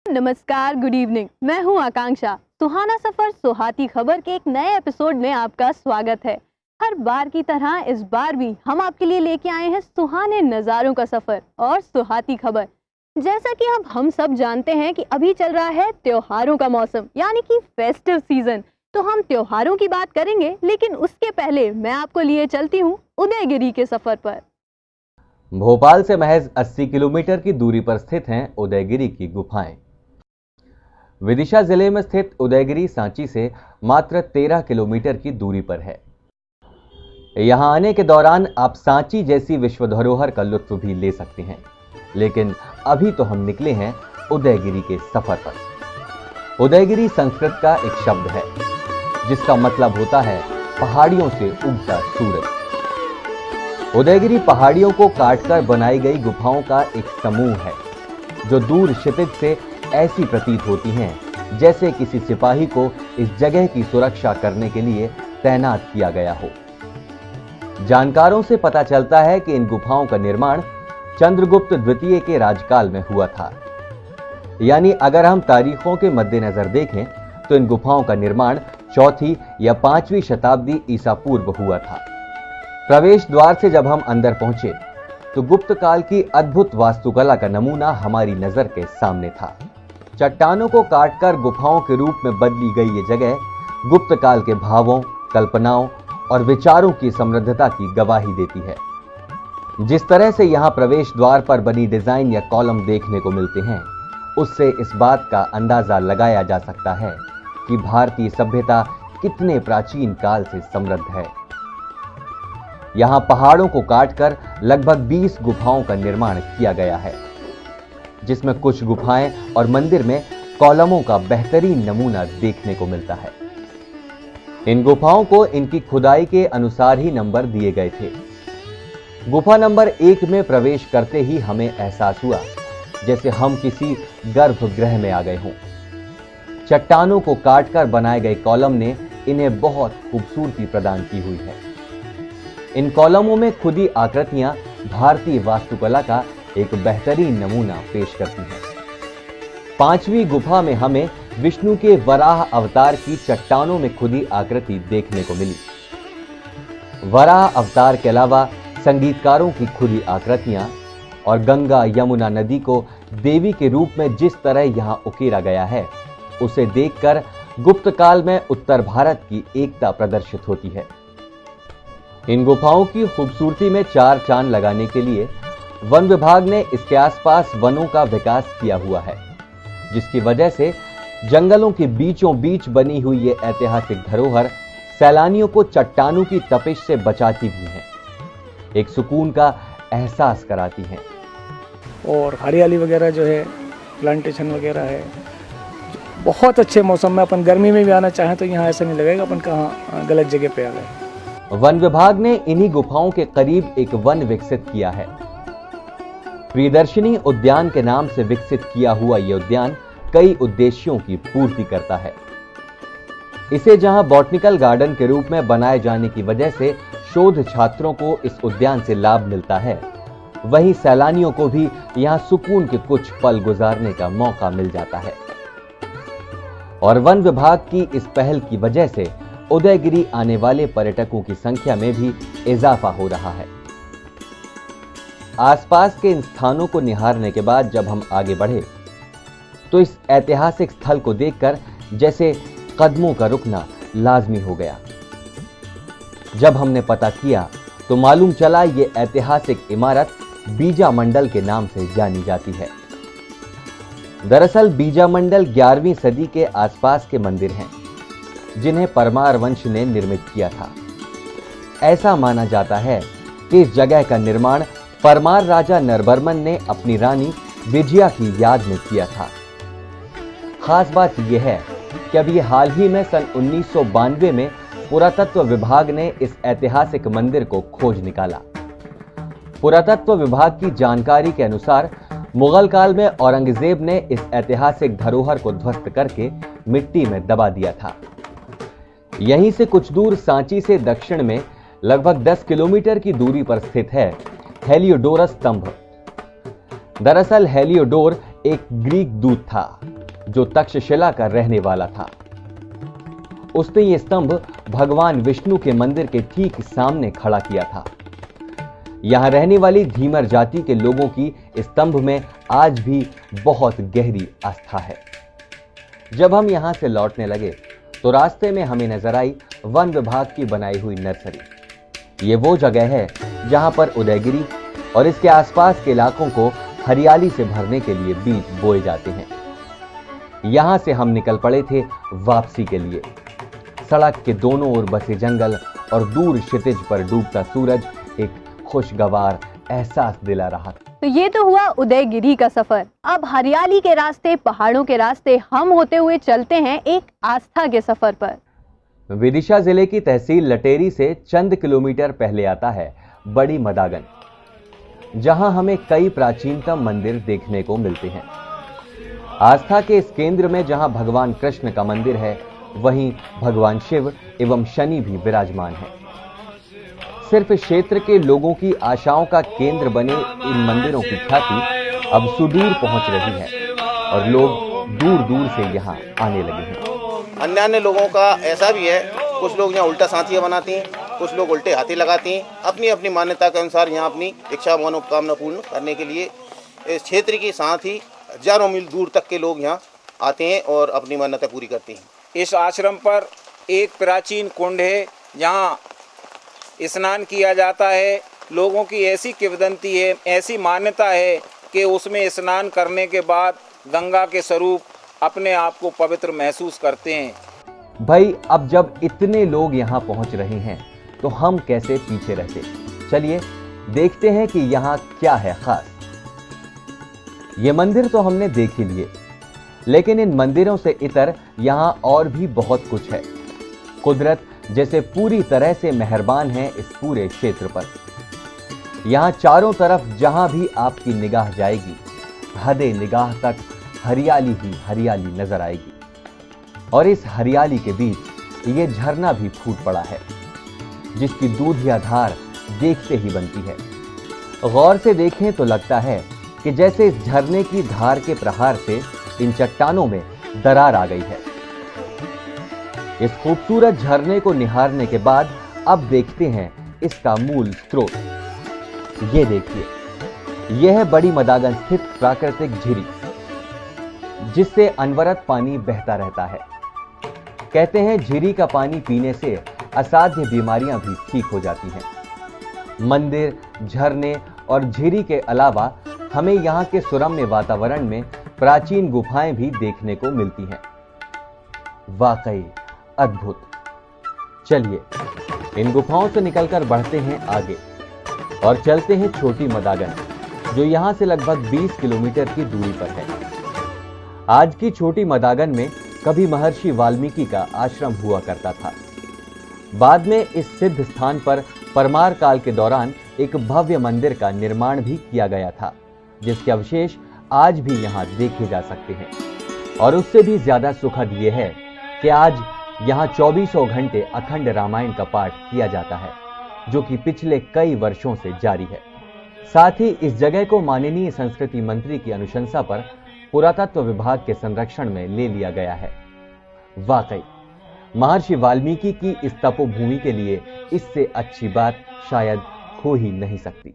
नमस्कार, good evening. मैं हूं आकांक्षा। सुहाना सफर सुहाती खबर के एक नए एपिसोड में आपका स्वागत है। हर बार की तरह इस बार भी हम आपके लिए लेके आए हैं सुहाने नज़ारों का सफर और सुहाती खबर। जैसा कि अब हम सब जानते हैं कि अभी चल रहा है त्योहारों का मौसम, यानी कि फेस्टिव सीजन। तो हम त्योहारों की बात करेंगे, लेकिन उसके पहले मैं आपको लिए चलती हूँ उदयगिरी के सफर पर। भोपाल से महज 80 किलोमीटर की दूरी पर स्थित हैं उदयगिरी की गुफाएं। विदिशा जिले में स्थित उदयगिरी सांची से मात्र 13 किलोमीटर की दूरी पर है। यहां आने के दौरान आप सांची जैसी विश्व धरोहर का लुत्फ भी ले सकते हैं, लेकिन अभी तो हम निकले हैं उदयगिरी के सफर पर। उदयगिरी संस्कृत का एक शब्द है जिसका मतलब होता है पहाड़ियों से उगता सूरज। उदयगिरी पहाड़ियों को काटकर बनाई गई गुफाओं का एक समूह है जो दूर क्षितिज से ऐसी प्रतीत होती हैं जैसे किसी सिपाही को इस जगह की सुरक्षा करने के लिए तैनात किया गया हो। जानकारों से पता चलता है कि इन गुफाओं का निर्माण चंद्रगुप्त द्वितीय के राजकाल में हुआ था। यानी अगर हम तारीखों के मद्देनजर देखें तो इन गुफाओं का निर्माण 4वीं या 5वीं शताब्दी ईसा पूर्व हुआ था। प्रवेश द्वार से जब हम अंदर पहुंचे तो गुप्त काल की अद्भुत वास्तुकला का नमूना हमारी नजर के सामने था। चट्टानों को काटकर गुफाओं के रूप में बदली गई ये जगह गुप्त काल के भावों, कल्पनाओं और विचारों की समृद्धता की गवाही देती है। जिस तरह से यहां प्रवेश द्वार पर बनी डिजाइन या कॉलम देखने को मिलते हैं, उससे इस बात का अंदाजा लगाया जा सकता है कि भारतीय सभ्यता कितने प्राचीन काल से समृद्ध है। यहां पहाड़ों को काटकर लगभग 20 गुफाओं का निर्माण किया गया है, जिसमें कुछ गुफाएं और मंदिर में कॉलमों का बेहतरीन नमूना देखने को मिलता है। इन गुफाओं को इनकी खुदाई के अनुसार ही नंबर दिए गए थे। गुफा नंबर 1 में प्रवेश करते ही हमें एहसास हुआ जैसे हम किसी गर्भगृह में आ गए हों। चट्टानों को काटकर बनाए गए कॉलम ने इन्हें बहुत खूबसूरती प्रदान की हुई है। इन कॉलमों में खुदी आकृतियां भारतीय वास्तुकला का एक बेहतरीन नमूना पेश करती हैं। 5वीं गुफा में हमें विष्णु के वराह अवतार की चट्टानों में खुदी आकृति देखने को मिली। वराह अवतार के अलावा संगीतकारों की खुदी आकृतियां और गंगा यमुना नदी को देवी के रूप में जिस तरह यहां उकेरा गया है, उसे देखकर गुप्त काल में उत्तर भारत की एकता प्रदर्शित होती है। इन गुफाओं की खूबसूरती में 4 चांद लगाने के लिए वन विभाग ने इसके आसपास वनों का विकास किया हुआ है, जिसकी वजह से जंगलों के बीचों बीच बनी हुई ये ऐतिहासिक धरोहर सैलानियों को चट्टानों की तपिश से बचाती भी है, एक सुकून का एहसास कराती हैं। और हरियाली वगैरह जो है, प्लांटेशन वगैरह है, बहुत अच्छे मौसम में अपन गर्मी में भी आना चाहें तो यहाँ ऐसा नहीं लगेगा अपन कहाँ गलत जगह पे आ गए। वन विभाग ने इन्हीं गुफाओं के करीब एक वन विकसित किया है। प्रियदर्शनी उद्यान के नाम से विकसित किया हुआ यह उद्यान कई उद्देश्यों की पूर्ति करता है। इसे जहां बॉटनिकल गार्डन के रूप में बनाए जाने की वजह से शोध छात्रों को इस उद्यान से लाभ मिलता है, वहीं सैलानियों को भी यहां सुकून के कुछ पल गुजारने का मौका मिल जाता है। और वन विभाग की इस पहल की वजह से उदयगिरी आने वाले पर्यटकों की संख्या में भी इजाफा हो रहा है। आसपास के इन स्थानों को निहारने के बाद जब हम आगे बढ़े तो इस ऐतिहासिक स्थल को देखकर जैसे कदमों का रुकना लाजमी हो गया। जब हमने पता किया तो मालूम चला ये ऐतिहासिक इमारत बीजा मंडल के नाम से जानी जाती है। दरअसल बीजा मंडल 11वीं सदी के आसपास के मंदिर हैं, जिन्हें परमार वंश ने निर्मित किया था। ऐसा माना जाता है कि इस जगह का निर्माण परमार राजा नरबर्मन ने अपनी रानी विजया की याद में किया था। खास बात यह है कि अभी हाल ही में सन 1992 में पुरातत्व विभाग ने इस ऐतिहासिक मंदिर को खोज निकाला। पुरातत्व विभाग की जानकारी के अनुसार मुगल काल में औरंगजेब ने इस ऐतिहासिक धरोहर को ध्वस्त करके मिट्टी में दबा दिया था। यहीं से कुछ दूर सांची से दक्षिण में लगभग 10 किलोमीटर की दूरी पर स्थित है हेलियोडोरस स्तंभ। दरअसल हेलियोडोर एक ग्रीक दूत था जो तक्षशिला का रहने वाला था। उसने ये स्तंभ भगवान विष्णु के मंदिर के ठीक सामने खड़ा किया था। यहां रहने वाली धीमर जाति के लोगों की स्तंभ में आज भी बहुत गहरी आस्था है। जब हम यहां से लौटने लगे तो रास्ते में हमें नजर आई वन विभाग की बनाई हुई नर्सरी। ये वो जगह है जहां पर उदयगिरी और इसके आसपास के इलाकों को हरियाली से भरने के लिए बीज बोए जाते हैं। यहां से हम निकल पड़े थे वापसी के लिए। सड़क के दोनों ओर बसे जंगल और दूर क्षितिज पर डूबता सूरज एक खुशगवार एहसास दिला रहा। तो ये तो हुआ उदयगिरी का सफर। अब हरियाली के रास्ते, पहाड़ों के रास्ते हम होते हुए चलते हैं एक आस्था के सफर पर। विदिशा जिले की तहसील लटेरी से चंद किलोमीटर पहले आता है बड़ी मदागन, जहां हमें कई प्राचीनतम मंदिर देखने को मिलते हैं। आस्था के इस केंद्र में जहां भगवान कृष्ण का मंदिर है, वहीं भगवान शिव एवं शनि भी विराजमान है। सिर्फ क्षेत्र के लोगों की आशाओं का केंद्र बने इन मंदिरों की ख्याति अब सुदूर पहुंच रही है और लोग दूर दूर से यहाँ आने लगे हैं। अन्य लोगों का ऐसा भी है, कुछ लोग यहाँ उल्टा सांतियाँ बनाती हैं, कुछ लोग उल्टे हाथी लगाती हैं। अपनी अपनी मान्यता के अनुसार यहाँ अपनी इच्छा मनोकामना पूर्ण करने के लिए इस क्षेत्र के साथ ही हजारों मील दूर तक के लोग यहाँ आते हैं और अपनी मान्यता पूरी करते हैं। इस आश्रम पर एक प्राचीन कुंड है, जहाँ स्नान किया जाता है। लोगों की ऐसी किंवदंती है, ऐसी मान्यता है कि उसमें स्नान करने के बाद गंगा के स्वरूप अपने आप को पवित्र महसूस करते हैं। भाई, अब जब इतने लोग यहाँ पहुँच रहे हैं तो हम कैसे पीछे रहते। चलिए देखते हैं कि यहाँ क्या है खास। ये मंदिर तो हमने देख ही लिए, लेकिन इन मंदिरों से इतर यहाँ और भी बहुत कुछ है। कुदरत जैसे पूरी तरह से मेहरबान है इस पूरे क्षेत्र पर। यहाँ चारों तरफ जहां भी आपकी निगाह जाएगी, हदे निगाह तक हरियाली ही हरियाली नजर आएगी। और इस हरियाली के बीच ये झरना भी फूट पड़ा है, जिसकी दूधिया धार देखते ही बनती है। गौर से देखें तो लगता है कि जैसे इस झरने की धार के प्रहार से इन चट्टानों में दरार आ गई है। इस खूबसूरत झरने को निहारने के बाद अब देखते हैं इसका मूल स्रोत। ये देखिए, यह है बड़ी मदागन स्थित प्राकृतिक झीरी, जिससे अनवरत पानी बहता रहता है। कहते हैं झीरी का पानी पीने से असाध्य बीमारियां भी ठीक हो जाती हैं। मंदिर, झरने और झीरी के अलावा हमें यहाँ के सुरम्य वातावरण में प्राचीन गुफाएं भी देखने को मिलती हैं। वाकई अद्भुत। चलिए इन गुफाओं से निकलकर बढ़ते हैं आगे और चलते हैं छोटी मदागन, जो यहां से लगभग 20 किलोमीटर की दूरी पर है। आज की छोटी मदागन में कभी महर्षि वाल्मीकि का आश्रम हुआ करता था। बाद में इस सिद्ध स्थान पर परमार काल के दौरान एक भव्य मंदिर का निर्माण भी किया गया था, जिसके अवशेष आज भी यहां देखे जा सकते हैं। और उससे भी ज्यादा सुखद यह है कि आज यहाँ 24 घंटे अखंड रामायण का पाठ किया जाता है, जो कि पिछले कई वर्षों से जारी है। साथ ही इस जगह को माननीय संस्कृति मंत्री की अनुशंसा पर पुरातत्व विभाग के संरक्षण में ले लिया गया है। वाकई महर्षि वाल्मीकि की इस तपोभूमि के लिए इससे अच्छी बात शायद हो ही नहीं सकती।